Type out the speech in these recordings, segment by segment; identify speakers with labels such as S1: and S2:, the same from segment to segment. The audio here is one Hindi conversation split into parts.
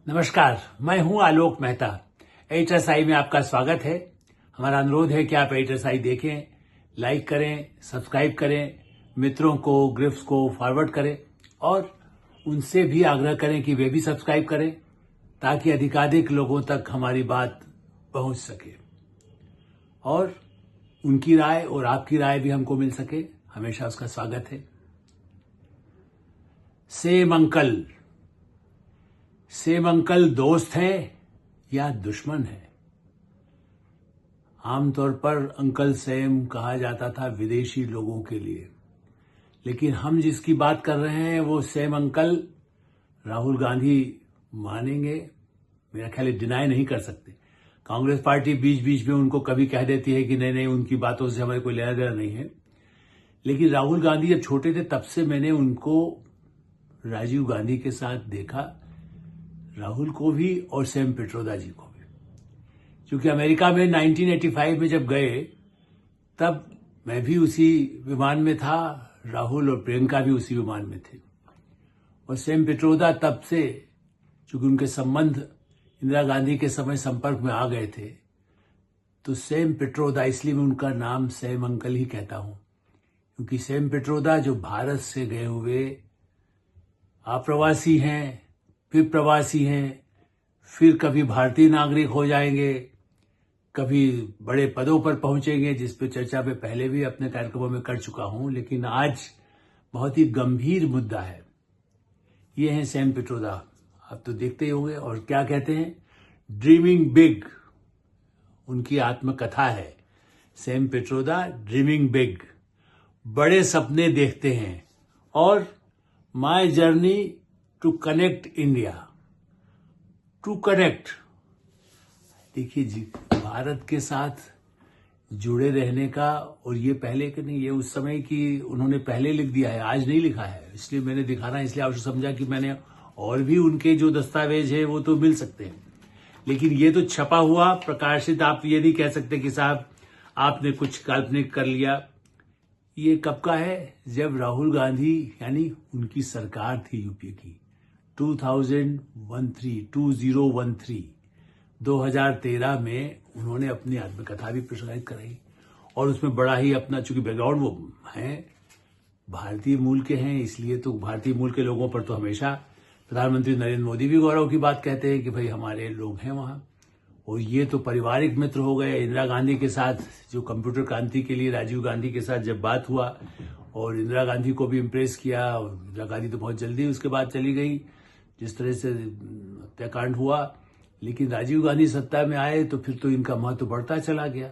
S1: नमस्कार, मैं हूं आलोक मेहता। एचएसआई में आपका स्वागत है। हमारा अनुरोध है कि आप एचएसआई देखें, लाइक करें, सब्सक्राइब करें, मित्रों को, ग्रुप्स को फॉरवर्ड करें और उनसे भी आग्रह करें कि वे भी सब्सक्राइब करें ताकि अधिकाधिक लोगों तक हमारी बात पहुंच सके और उनकी राय और आपकी राय भी हमको मिल सके। हमेशा उसका स्वागत है। सेम अंकल दोस्त है या दुश्मन है? आमतौर पर अंकल सेम कहा जाता था विदेशी लोगों के लिए, लेकिन हम जिसकी बात कर रहे हैं वो सेम अंकल राहुल गांधी मानेंगे? मेरा ख्याल डिनाई नहीं कर सकते। कांग्रेस पार्टी बीच बीच में उनको कभी कह देती है कि नहीं नहीं, उनकी बातों से हमें कोई लेना देना नहीं है, लेकिन राहुल गांधी जब छोटे थे तब से मैंने उनको राजीव गांधी के साथ देखा, राहुल को भी और सैम पित्रोदा जी को भी। क्योंकि अमेरिका में 1985 में जब गए तब मैं भी उसी विमान में था, राहुल और प्रियंका भी उसी विमान में थे। और सैम पित्रोदा तब से, चूंकि उनके संबंध इंदिरा गांधी के समय संपर्क में आ गए थे, तो सैम पित्रोदा, इसलिए मैं उनका नाम सैम अंकल ही कहता हूं, क्योंकि सैम पित्रोदा जो भारत से गए हुए अप्रवासी हैं, फिर प्रवासी हैं, फिर कभी भारतीय नागरिक हो जाएंगे, कभी बड़े पदों पर पहुंचेंगे, जिस पे चर्चा में पहले भी अपने कार्यक्रमों में कर चुका हूं। लेकिन आज बहुत ही गंभीर मुद्दा है। ये हैं सैम पित्रोदा, आप तो देखते ही होंगे। और क्या कहते हैं, ड्रीमिंग बिग उनकी आत्मकथा है। सैम पित्रोदा ड्रीमिंग बिग, बड़े सपने देखते हैं। और my journey to connect India, to connect, देखिए जी, भारत के साथ जुड़े रहने का। और ये पहले के नहीं, ये उस समय की उन्होंने पहले लिख दिया है, आज नहीं लिखा है। इसलिए मैंने दिखाना, इसलिए आपको समझा कि मैंने और भी उनके जो दस्तावेज है वो तो मिल सकते हैं, लेकिन ये तो छपा हुआ प्रकाशित। आप ये नहीं कह सकते कि साहब आपने कुछ काल्पनिक कर लिया। ये कब का है? जब राहुल गांधी, यानी उनकी सरकार थी यूपीए की, 2013 में उन्होंने अपनी आत्मकथा भी प्रकाशित कराई। और उसमें बड़ा ही अपना, चूंकि बैकग्राउंड वो हैं भारतीय मूल के हैं, इसलिए तो भारतीय मूल के लोगों पर तो हमेशा प्रधानमंत्री नरेंद्र मोदी भी गौरव की बात कहते हैं कि भाई हमारे लोग हैं वहां। और ये तो पारिवारिक मित्र हो गए। इंदिरा गांधी के साथ जो कंप्यूटर क्रांति के लिए राजीव गांधी के साथ जब बात हुआ और इंदिरा गांधी को भी इम्प्रेस किया, और इंदिरा गांधी तो बहुत जल्दी उसके बाद चली गई जिस तरह से हत्याकांड हुआ, लेकिन राजीव गांधी सत्ता में आए तो फिर तो इनका महत्व बढ़ता चला गया।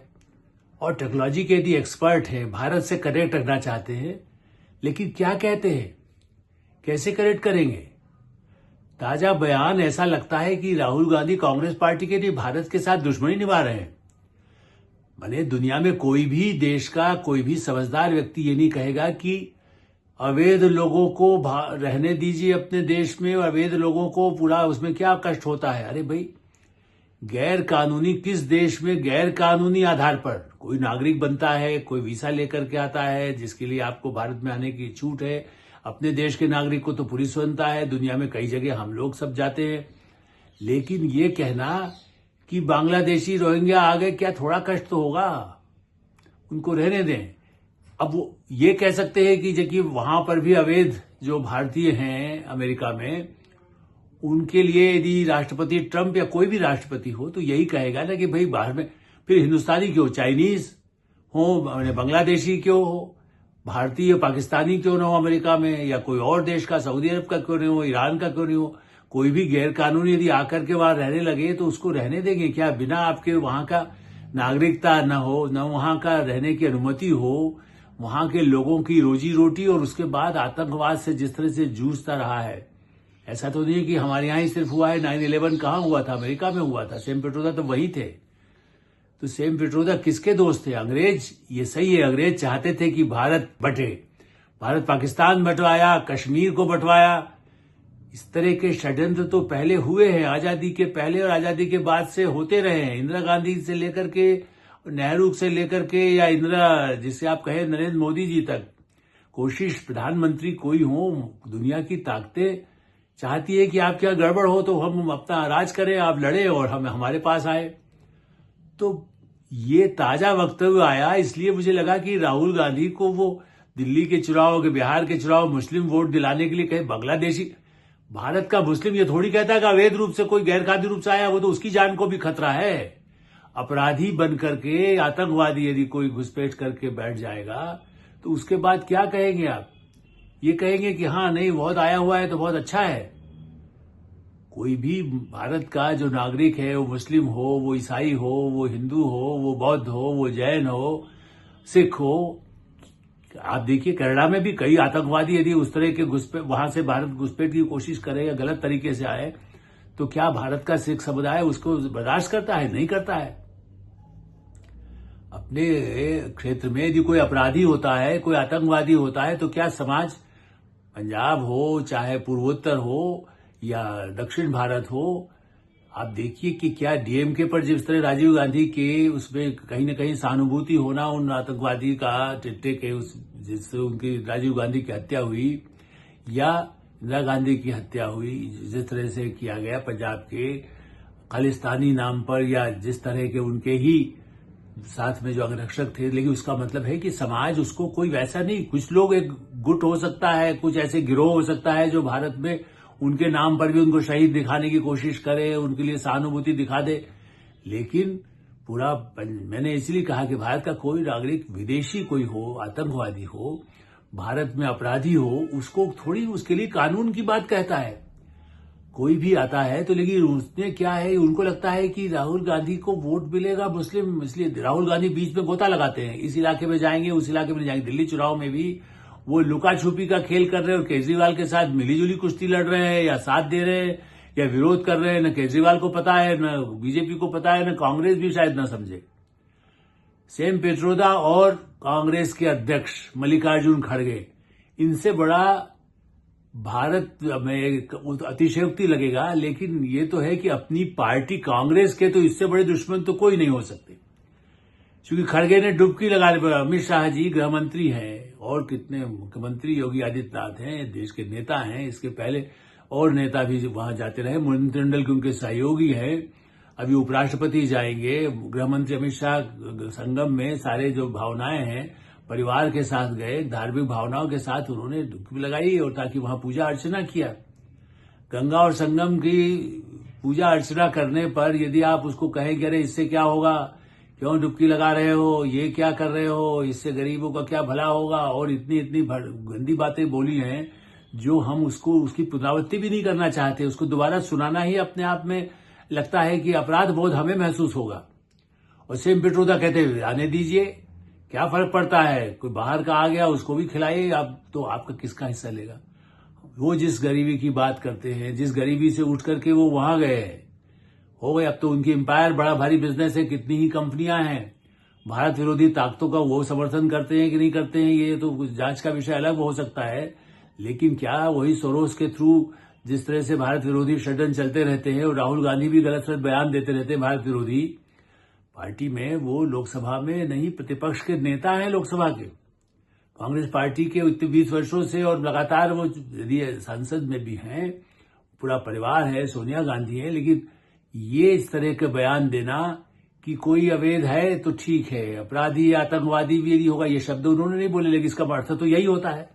S1: और टेक्नोलॉजी के यदि एक्सपर्ट हैं, भारत से कनेक्ट रखना चाहते हैं, लेकिन क्या कहते हैं, कैसे कनेक्ट करेंगे? ताजा बयान ऐसा लगता है कि राहुल गांधी कांग्रेस पार्टी के लिए भारत के साथ दुश्मनी निभा रहे हैं। माने दुनिया में कोई भी देश का कोई भी समझदार व्यक्ति ये नहीं कहेगा कि अवैध लोगों को रहने दीजिए अपने देश में, अवैध लोगों को पूरा, उसमें क्या कष्ट होता है। अरे भाई, गैर कानूनी, किस देश में गैर कानूनी आधार पर कोई नागरिक बनता है, कोई वीसा लेकर के आता है जिसके लिए आपको भारत में आने की छूट है। अपने देश के नागरिक को तो पूरी स्वतंत्रता है, दुनिया में कई जगह हम लोग सब जाते हैं। लेकिन ये कहना कि बांग्लादेशी रोहिंग्या आ गए, क्या थोड़ा कष्ट तो होगा, उनको रहने दें। अब वो ये कह सकते हैं कि जबकि वहां पर भी अवैध जो भारतीय हैं अमेरिका में, उनके लिए यदि राष्ट्रपति ट्रंप या कोई भी राष्ट्रपति हो तो यही कहेगा ना कि भाई बाहर में फिर हिंदुस्तानी क्यों, चाइनीज हो, बांग्लादेशी क्यों हो, भारतीय पाकिस्तानी क्यों ना हो अमेरिका में, या कोई और देश का, सऊदी अरब का क्यों नहीं हो, ईरान का क्यों नहीं हो, कोई भी गैर कानूनी यदि आकर के वहां रहने लगे तो उसको रहने देंगे क्या? बिना आपके वहां का नागरिकता न हो, न वहां का रहने की अनुमति हो, वहां के लोगों की रोजी रोटी, और उसके बाद आतंकवाद से जिस तरह से जूझता रहा है। ऐसा तो नहीं कि हमारे यहां ही सिर्फ हुआ है। 9/11 कहां हुआ था? अमेरिका में हुआ था। सैम पित्रोदा तो वही थे। तो सैम पित्रोदा किसके दोस्त थे? अंग्रेज। ये सही है, अंग्रेज चाहते थे कि भारत बटे, भारत पाकिस्तान बंटवाया, कश्मीर को बंटवाया। इस तरह के षड्यंत्र तो पहले हुए हैं, आजादी के पहले और आजादी के बाद से होते रहे हैं। इंदिरा गांधी से लेकर के, नेहरू से लेकर के, या इंदिरा जिसे आप कहें नरेंद्र मोदी जी तक, कोशिश, प्रधानमंत्री कोई हो, दुनिया की ताकतें चाहती है कि आपके यहाँ गड़बड़ हो तो हम अपना राज करें, आप लड़े और हम हमारे पास आए। तो ये ताजा वक्तव्य आया, इसलिए मुझे लगा कि राहुल गांधी को वो दिल्ली के चुनाव के, बिहार के चुनाव, मुस्लिम वोट दिलाने के लिए कहे बांग्लादेशी। भारत का मुस्लिम ये थोड़ी कहता है कि अवैध रूप से कोई गैरकानूनी रूप से आया, वो तो उसकी जान को भी खतरा है। अपराधी बन करके, आतंकवादी यदि कोई घुसपैठ करके बैठ जाएगा तो उसके बाद क्या कहेंगे आप? ये कहेंगे कि हाँ नहीं, बहुत आया हुआ है तो बहुत अच्छा है। कोई भी भारत का जो नागरिक है, वो मुस्लिम हो, वो ईसाई हो, वो हिंदू हो, वो बौद्ध हो, वो जैन हो, सिख हो, आप देखिए कनाडा में भी कई आतंकवादी यदि उस तरह के घुसपैठ, वहां से भारत घुसपैठ की कोशिश करे या गलत तरीके से आए, तो क्या भारत का सिख समुदाय उसको बर्दाश्त करता है? नहीं करता है। अपने क्षेत्र में यदि कोई अपराधी होता है, कोई आतंकवादी होता है, तो क्या समाज, पंजाब हो, चाहे पूर्वोत्तर हो या दक्षिण भारत हो, आप देखिए कि क्या डीएमके पर जिस तरह राजीव गांधी के उसमें कहीं ना कहीं सहानुभूति होना उन आतंकवादी का, टिट्टे के, उस जिससे उनकी राजीव गांधी की हत्या हुई या इंदिरा गांधी की हत्या हुई, जिस तरह से किया गया पंजाब के खालिस्तानी नाम पर, या जिस तरह के उनके ही साथ में जो अंगरक्षक थे, लेकिन उसका मतलब है कि समाज उसको कोई वैसा नहीं, कुछ लोग एक गुट हो सकता है, कुछ ऐसे गिरोह हो सकता है जो भारत में उनके नाम पर भी उनको शहीद दिखाने की कोशिश करे, उनके लिए सहानुभूति दिखा दे। लेकिन पूरा, मैंने इसलिए कहा कि भारत का कोई नागरिक, विदेशी कोई हो, आतंकवादी हो, भारत में अपराधी हो, उसको थोड़ी उसके लिए कानून की बात कहता है। कोई भी आता है तो, लेकिन उसने क्या है, उनको लगता है कि राहुल गांधी को वोट मिलेगा मुस्लिम, इसलिए राहुल गांधी बीच में गोता लगाते हैं, इस इलाके में जाएंगे, उस इलाके में जाएंगे। दिल्ली चुनाव में भी वो लुका छुपी का खेल कर रहे हैं और केजरीवाल के साथ मिलीजुली कुश्ती लड़ रहे हैं, या साथ दे रहे हैं या विरोध कर रहे हैं। न केजरीवाल को पता है, न बीजेपी को पता है, न कांग्रेस भी शायद न समझे। सेम पित्रोदा और कांग्रेस के अध्यक्ष मल्लिकार्जुन खड़गे, इनसे बड़ा भारत में अतिशयोक्ति लगेगा, लेकिन ये तो है कि अपनी पार्टी कांग्रेस के तो इससे बड़े दुश्मन तो कोई नहीं हो सकते। क्योंकि खड़गे ने डुबकी लगाने पर, अमित शाह जी गृह मंत्री हैं और कितने मुख्यमंत्री, योगी आदित्यनाथ हैं, देश के नेता हैं, इसके पहले और नेता भी वहां जाते रहे, मंत्रिमंडल के उनके सहयोगी हैं, अभी उपराष्ट्रपति जाएंगे। गृह मंत्री अमित शाह संगम में सारे जो भावनाएं हैं, परिवार के साथ गए, धार्मिक भावनाओं के साथ उन्होंने डुबकी लगाई, और ताकि वहां पूजा अर्चना किया। गंगा और संगम की पूजा अर्चना करने पर यदि आप उसको कहें कि अरे इससे क्या होगा, क्यों डुबकी लगा रहे हो, ये क्या कर रहे हो, इससे गरीबों का क्या भला होगा, और इतनी इतनी गंदी बातें बोली हैं जो हम उसकी पुनरावृत्ति भी नहीं करना चाहते, उसको दोबारा सुनाना ही अपने आप में लगता है कि अपराध बोध हमें महसूस होगा। और सेम पित्रोदा कहते हुए आने दीजिए, क्या फर्क पड़ता है, कोई बाहर का आ गया उसको भी खिलाइए, अब तो आपका किसका हिस्सा लेगा। वो जिस गरीबी की बात करते हैं, जिस गरीबी से उठ करके वो वहां गए हो गए, अब तो उनकी एम्पायर बड़ा भारी बिजनेस है, कितनी ही कंपनियां हैं। भारत विरोधी ताकतों का वो समर्थन करते हैं कि नहीं करते हैं, ये तो कुछ जांच का विषय अलग हो सकता है। लेकिन क्या वही सोरोस के थ्रू जिस तरह से भारत विरोधी षड्यंत्र चलते रहते हैं, और राहुल गांधी भी गलत सलत बयान देते रहते हैं भारत विरोधी, पार्टी में वो लोकसभा में नहीं, प्रतिपक्ष के नेता हैं लोकसभा के, कांग्रेस पार्टी के 20 वर्षों से, और लगातार वो यदि संसद में भी हैं, पूरा परिवार है, सोनिया गांधी है। लेकिन ये इस तरह के बयान देना कि कोई अवैध है तो ठीक है, अपराधी आतंकवादी भी यदि होगा, ये शब्द उन्होंने नहीं बोले, लेकिन इसका अर्थ तो यही होता है।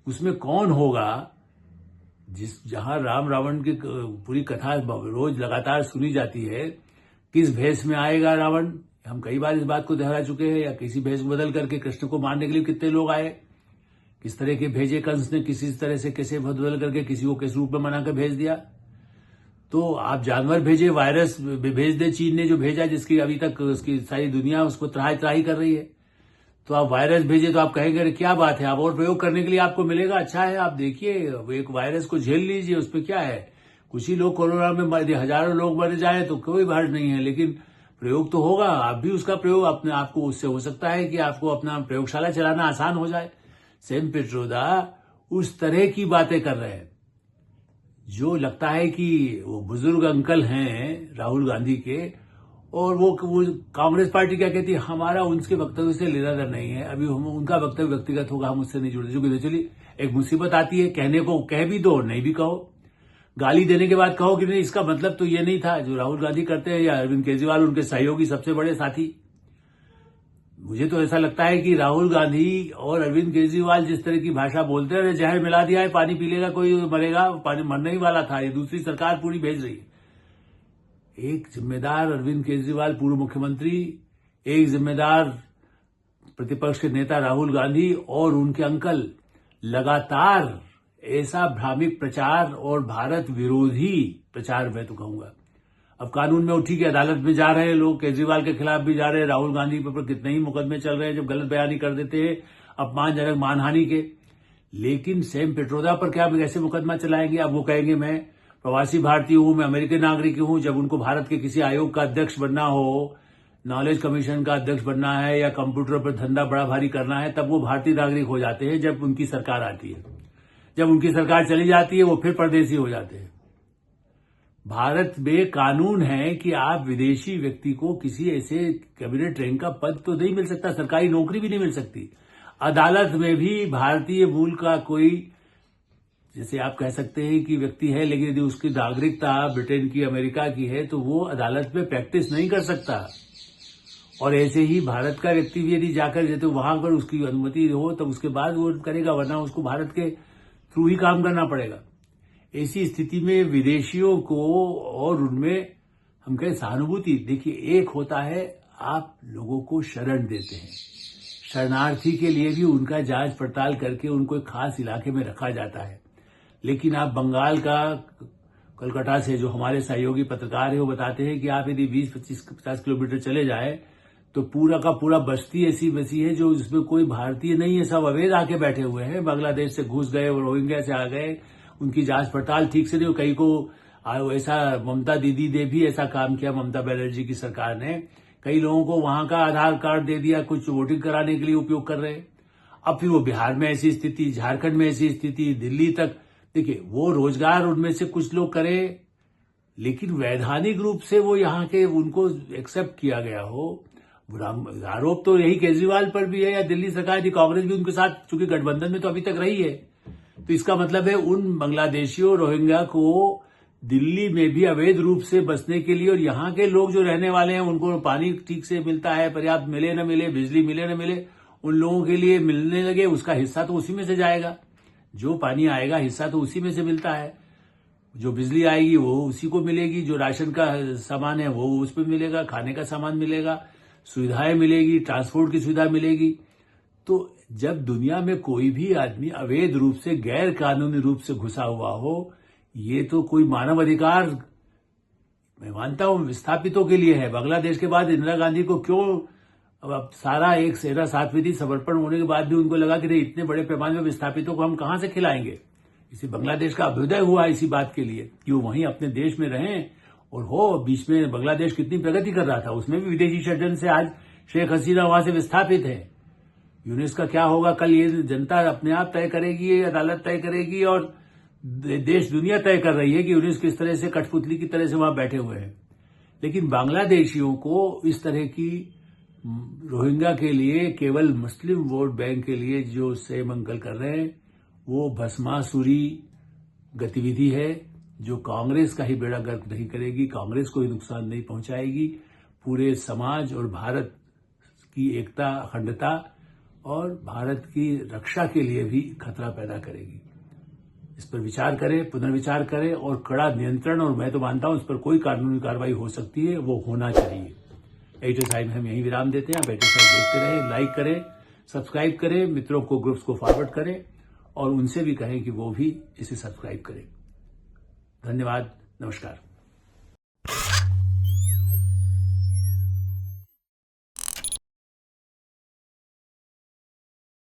S1: उसमें कौन होगा, जहां राम रावण की पूरी कथा रोज लगातार सुनी जाती है, किस भेष में आएगा रावण, हम कई बार इस बात को दोहरा चुके हैं, या किसी भेष बदल करके कृष्ण को मारने के लिए कितने लोग आए, किस तरह के भेजे कंस ने, किसी तरह से कैसे बदल करके किसी को किस रूप में बनाकर भेज दिया। तो आप जानवर भेजे, वायरस भेज दे, चीन ने जो भेजा, जिसकी अभी तक उसकी सारी दुनिया उसको त्राही त्राही कर रही है, तो आप वायरस भेजे तो आप कहेंगे क्या बात है, आप और प्रयोग करने के लिए आपको मिलेगा, अच्छा है, आप देखिए एक वायरस को झेल लीजिए, उसमें क्या है, कुछ ही लोग कोरोना में हजारों लोग मर जाए तो कोई हर्ज नहीं है, लेकिन प्रयोग तो होगा, आप भी उसका प्रयोग अपने आपको, उससे हो सकता है कि आपको अपना प्रयोगशाला चलाना आसान हो जाए। सेम पित्रोदा उस तरह की बातें कर रहे हैं, जो लगता है कि वो बुजुर्ग अंकल हैं राहुल गांधी के, और वो कांग्रेस पार्टी क्या कहती है, हमारा उनके वक्तव्य से लेना देना नहीं है, अभी हम उनका वक्तव्य व्यक्तिगत होगा, हम उससे नहीं जुड़े। जो चलिए एक मुसीबत आती है, कहने को कह भी दो, नहीं भी कहो, गाली देने के बाद कहो कि नहीं इसका मतलब तो ये नहीं था जो राहुल गांधी करते हैं या अरविंद केजरीवाल उनके सहयोगी सबसे बड़े साथी। मुझे तो ऐसा लगता है कि राहुल गांधी और अरविंद केजरीवाल जिस तरह की भाषा बोलते हैं, जहर मिला दिया है, पानी पी लेगा कोई मरेगा, पानी मरने ही वाला था, ये दूसरी सरकार पूरी भेज रही है। एक जिम्मेदार अरविंद केजरीवाल पूर्व मुख्यमंत्री, एक जिम्मेदार प्रतिपक्ष के नेता राहुल गांधी और उनके अंकल लगातार ऐसा भ्रामक प्रचार और भारत विरोधी प्रचार मैं तो कहूंगा। अब कानून में उठी कि अदालत में जा रहे हैं लोग, केजरीवाल के खिलाफ भी जा रहे हैं, राहुल गांधी पर कितने ही मुकदमे चल रहे हैं जब गलत बयानी कर देते हैं अपमानजनक मानहानि के। लेकिन सैम पित्रोदा पर क्या कैसे मुकदमा चलाएंगे? अब वो कहेंगे मैं प्रवासी भारतीय हूं, मैं अमेरिकन नागरिक हूं। जब उनको भारत के किसी आयोग का अध्यक्ष बनना हो, नॉलेज कमीशन का अध्यक्ष बनना है या कंप्यूटर पर धंधा बड़ा भारी करना है, तब वो भारतीय नागरिक हो जाते हैं जब उनकी सरकार आती है। जब उनकी सरकार चली जाती है वो फिर परदेसी हो जाते हैं। भारत में कानून है कि आप विदेशी व्यक्ति को किसी ऐसे कैबिनेट रैंक का पद तो नहीं मिल सकता, सरकारी नौकरी भी नहीं मिल सकती। अदालत में भी भारतीय मूल का कोई, जैसे आप कह सकते हैं कि व्यक्ति है लेकिन यदि उसकी नागरिकता ब्रिटेन की, अमेरिका की है तो वो अदालत में प्रैक्टिस नहीं कर सकता। और ऐसे ही भारत का व्यक्ति भी यदि जाकर जैसे वहां पर उसकी अनुमति हो तब उसके बाद वो करेगा, वरना उसको भारत के थ्रू ही काम करना पड़ेगा। ऐसी स्थिति में विदेशियों को और उनमें हम कहें सहानुभूति, देखिए एक होता है आप लोगों को शरण देते हैं, शरणार्थी के लिए भी उनका जांच पड़ताल करके उनको एक खास इलाके में रखा जाता है। लेकिन आप बंगाल का कलकत्ता से जो हमारे सहयोगी पत्रकार है वो बताते हैं कि आप यदि 20-25-50 किलोमीटर चले जाए तो पूरा का पूरा बस्ती ऐसी बसी है जो जिसमें कोई भारतीय नहीं है, सब अवैध आके बैठे हुए हैं, बांग्लादेश से घुस गए, रोहिंग्या से आ गए, उनकी जांच पड़ताल ठीक से नहीं हो। कई को ऐसा ममता दीदी ने भी ऐसा काम किया, ममता बनर्जी की सरकार ने कई लोगों को वहां का आधार कार्ड दे दिया, कुछ वोटिंग कराने के लिए उपयोग कर रहे हैं। अब फिर वो बिहार में ऐसी स्थिति, झारखंड में ऐसी स्थिति, दिल्ली तक। देखिए वो रोजगार उनमें से कुछ लोग करें, लेकिन वैधानिक रूप से वो यहाँ के उनको एक्सेप्ट किया गया हो। आरोप तो यही केजरीवाल पर भी है या दिल्ली सरकार की, कांग्रेस भी उनके साथ चूंकि गठबंधन में तो अभी तक रही है। तो इसका मतलब है उन बांग्लादेशियों, रोहिंग्या को दिल्ली में भी अवैध रूप से बसने के लिए, और यहाँ के लोग जो रहने वाले हैं उनको पानी ठीक से मिलता है, पर्याप्त मिले न मिले, बिजली मिले न मिले, उन लोगों के लिए मिलने लगे, उसका हिस्सा तो उसी में से जाएगा। जो पानी आएगा हिस्सा तो उसी में से मिलता है, जो बिजली आएगी वो उसी को मिलेगी, जो राशन का सामान है वो उस पर मिलेगा, खाने का सामान मिलेगा, सुविधाएं मिलेगी, ट्रांसपोर्ट की सुविधा मिलेगी। तो जब दुनिया में कोई भी आदमी अवैध रूप से, गैर कानूनी रूप से घुसा हुआ हो, ये तो कोई मानव अधिकार मैं मानता हूं विस्थापितों के लिए है। बांग्लादेश के बाद इंदिरा गांधी को क्यों, अब सारा एक सेना 7 विधि समर्पण होने के बाद भी उनको लगा कि नहीं इतने बड़े पैमाने में विस्थापितों को हम कहां से खिलाएंगे। इसी बांग्लादेश का अभ्युदय हुआ इसी बात के लिए कि वो वहीं अपने देश में रहें। और हो बीच में बांग्लादेश कितनी प्रगति कर रहा था, उसमें भी विदेशी षड्यंत्र से आज शेख हसीना वहां से विस्थापित है। यूनिस का क्या होगा कल ये जनता अपने आप तय करेगी, अदालत तय करेगी, और देश दुनिया तय कर रही है कि यूनिस किस तरह से कठपुतली की तरह से वहां बैठे हुए हैं। लेकिन बांग्लादेशियों को इस तरह की रोहिंग्या के लिए केवल मुस्लिम वोट बैंक के लिए जो सैम अंकल कर रहे हैं वो भस्मासुरी गतिविधि है, जो कांग्रेस का ही बेड़ा गर्क नहीं करेगी, कांग्रेस को ही नुकसान नहीं पहुंचाएगी, पूरे समाज और भारत की एकता, अखंडता और भारत की रक्षा के लिए भी खतरा पैदा करेगी। इस पर विचार करें, पुनर्विचार करें और कड़ा नियंत्रण, और मैं तो मानता हूं इस पर कोई कानूनी कार्रवाई हो सकती है, वो होना चाहिए। एडिटर साहब हम यही विराम देते हैं। आप एडिटर साहब देखते रहें, लाइक करें, सब्सक्राइब करें, मित्रों को, ग्रुप्स को फॉरवर्ड करें और उनसे भी कहें कि वो भी इसे सब्सक्राइब करें। धन्यवाद, नमस्कार।